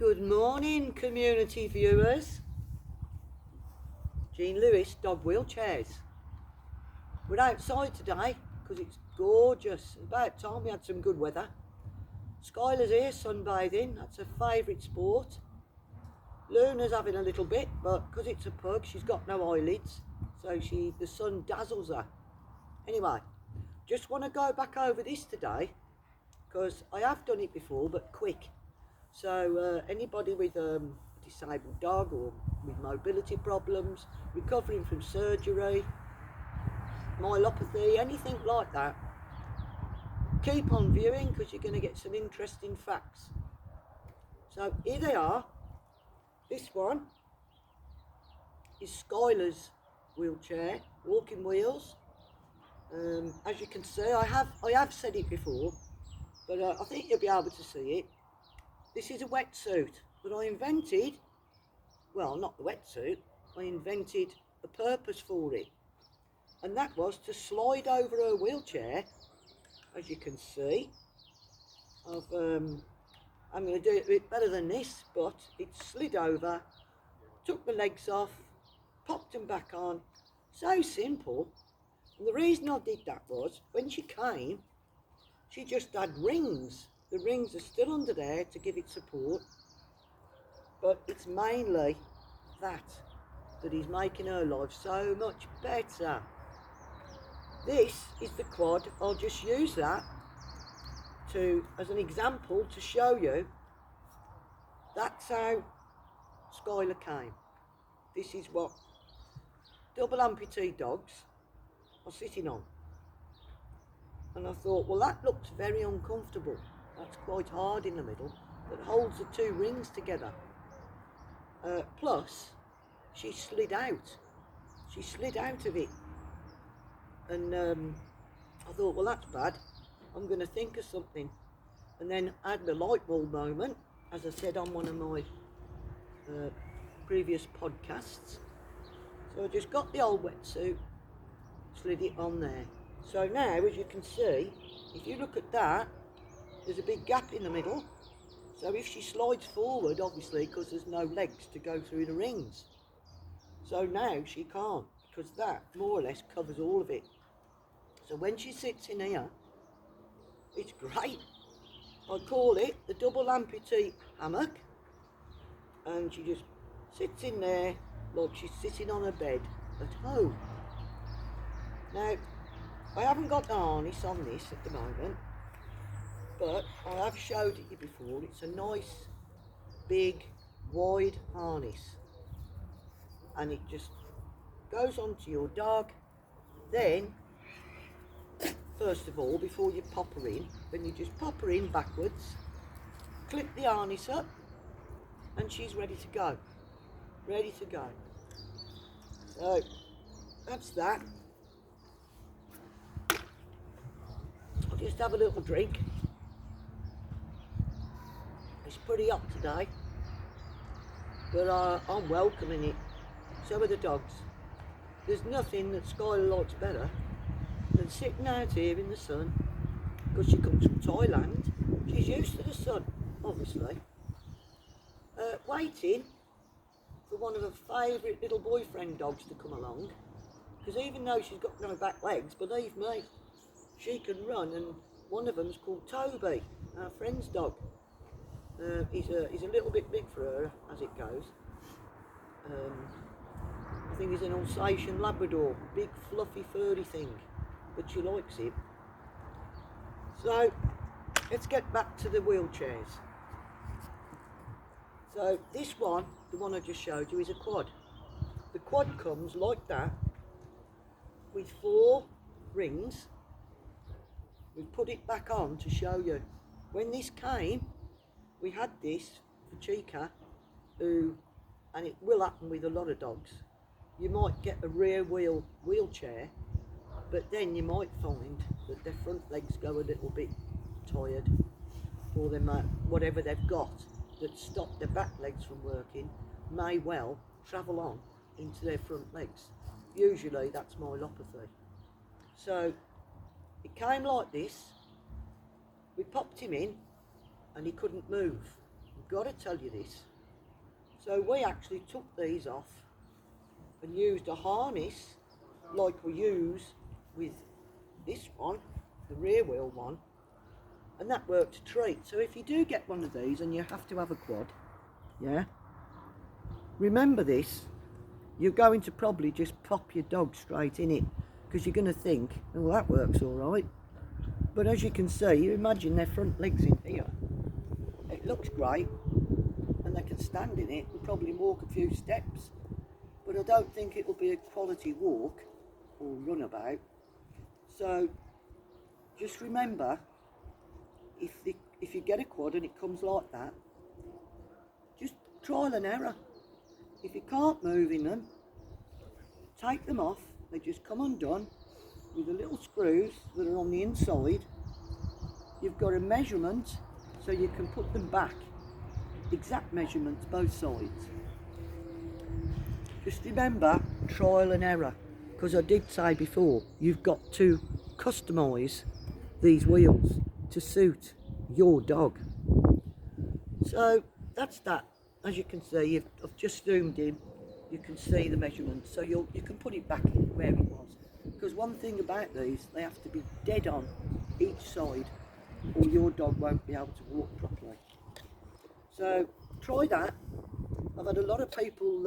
Good morning, community viewers. Jean Lewis Dog Wheelchairs. We're outside today because it's gorgeous. About time we had some good weather. Skyler's here sunbathing, that's her favourite sport. Luna's having a little bit, but because it's a pug, she's got no eyelids, so the sun dazzles her. Anyway, just want to go back over this today because I have done it before, but quick. So anybody with a disabled dog or with mobility problems, recovering from surgery, myelopathy, anything like that, keep on viewing because you're going to get some interesting facts. So here they are. This one is Skylers Wheelchair, walking wheels. As you can see, I have said it before, but I think you'll be able to see it. This is a wetsuit, but I invented, well, not the wetsuit, I invented a purpose for it. And that was to slide over her wheelchair, as you can see. I'm going to do it a bit better than this, but it slid over, took the legs off, popped them back on. So simple. And the reason I did that was, when she came, she just had rings. The rings are still under there to give it support, but it's mainly that is making her life so much better. This is the quad. I'll just use that as an example to show you that's how Skyler came. This is what double amputee dogs are sitting on. And I thought, well, that looks very uncomfortable. That's quite hard in the middle, that holds the two rings together. Plus, she slid out. She slid out of it. And I thought, well, that's bad. I'm going to think of something. And then I had the light bulb moment, as I said on one of my previous podcasts. So I just got the old wetsuit, slid it on there. So now, as you can see, if you look at that, there's a big gap in the middle. So if she slides forward, obviously, because there's no legs to go through the rings. So now she can't, because that more or less covers all of it. So when she sits in here, it's great. I call it the double amputee hammock. And she just sits in there like she's sitting on a bed at home. Now, I haven't got the harness on this at the moment, but I have showed it you before. It's a nice, big, wide harness. And it just goes onto your dog. Then, first of all, before you pop her in, then you just pop her in backwards, clip the harness up, and she's ready to go. Ready to go. So, that's that. I'll just have a little drink. It's pretty hot today, but I'm welcoming it. So are the dogs. There's nothing that Skyler likes better than sitting out here in the sun, because she comes from Thailand. She's used to the sun, obviously. Waiting for one of her favourite little boyfriend dogs to come along, because even though she's got no back legs, believe me, she can run, and one of them's called Toby, our friend's dog. He's a little bit big for her, as it goes. I think he's an Alsatian Labrador, big fluffy furry thing, but she likes him. So, let's get back to the wheelchairs. So this one, the one I just showed you, is a quad. The quad comes like that, with 4 rings. We put it back on to show you. When this came, we had this for Chica, and it will happen with a lot of dogs. You might get a rear wheel wheelchair, but then you might find that their front legs go a little bit tired, or they might, whatever they've got that stopped their back legs from working may well travel on into their front legs. Usually that's myelopathy. So it came like this. We popped him in and he couldn't move. got to tell you this. So we actually took these off and used a harness like we use with this one, the rear wheel one, and that worked a treat. So if you do get one of these and you have to have a quad, yeah, remember this, you're going to probably just pop your dog straight in it, because you're going to think, oh, well, that works all right. But as you can see, you imagine their front legs in here. It looks great, and they can stand in it and probably walk a few steps. But I don't think it will be a quality walk or runabout. So just remember, if you get a quad and it comes like that, just trial and error. If you can't move in them, take them off. They just come undone with the little screws that are on the inside. You've got a measurement so you can put them back, exact measurements both sides. Just remember, trial and error, because I did say before, you've got to customise these wheels to suit your dog. So that's that. As you can see, I've just zoomed in, you can see the measurements, so you can put it back in where it was. Because one thing about these, they have to be dead on each side, or your dog won't be able to walk properly. So try that. I've had a lot of people